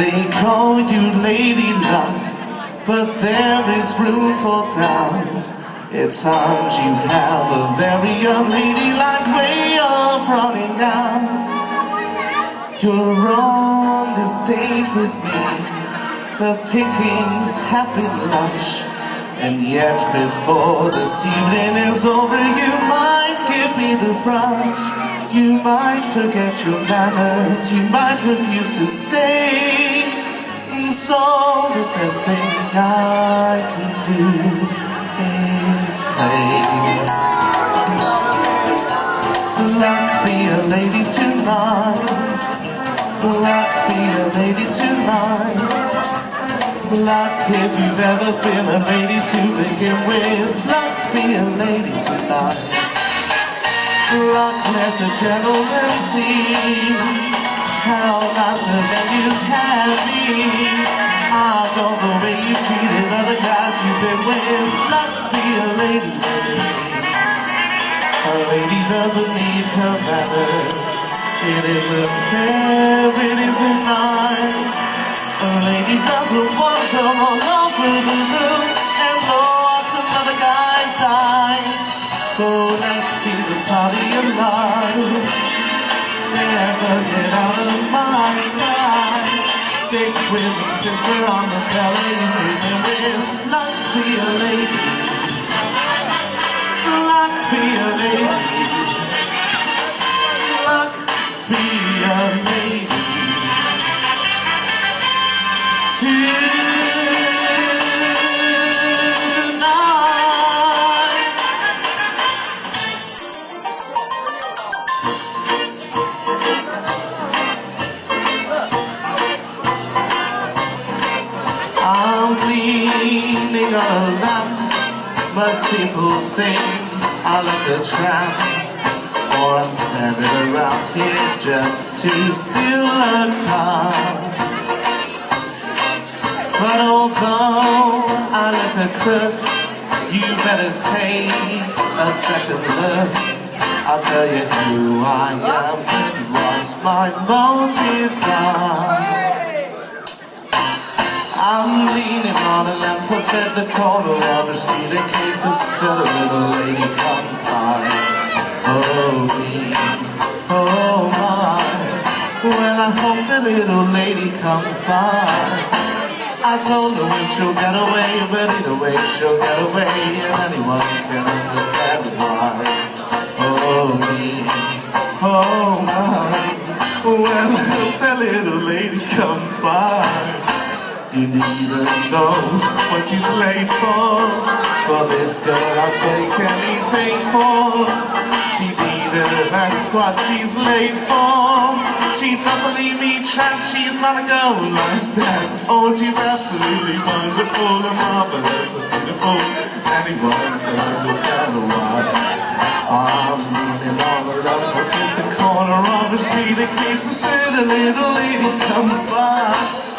They call you Lady Luck, but there is room for doubt. At times you have a very unladylike way of running out. You're on this date with me, the pickings have been lush, and yet before this evening is over, you might give me the brush. You might forget your manners, you might refuse to stay. So the best thing I can do is pray. Luck, be a lady tonight. Luck, be a lady tonight. Luck, if you've ever been a lady to begin with. Luck, be a lady tonight. Luck, let the gentleman see how nice a man you can be. I know the way you treated other guys you've been with. Luck, be a lady. A lady doesn't need her manners. It isn't fair, it isn't nice. A lady doesn't want to roll over the room and blow out some other guy's eyes. So let's be the party of life. Never get out of my sight. Stick with me, sister, on the fella you living with. Luck, be a lady. Luck, be a lady. Luck, be a lady. I'm leaning on a lamp. Most people think I look a tramp, or I'm standing around here just to steal a car. But although I look a crook, you better take a second look. I'll tell you who I am and what my motives are. I'm leaning on a lamppost at the corner of the street in case a silly little lady comes by. Oh me, oh my, well I hope the little lady comes by. I don't know if she'll get away, but either way she'll get away, and anyone can understand why. Oh me, oh my, well I hope that little lady comes by. You needn't know what she's late for this girl I'll take anything for. She needn't ask what she's late for. She doesn't leave me trapped, she's not a girl like that. Oh, she's absolutely wonderful and marvelous and beautiful. Anyone can understand why. I'm leaning on a lamppost in the corner of the street in case a silly little lady comes by.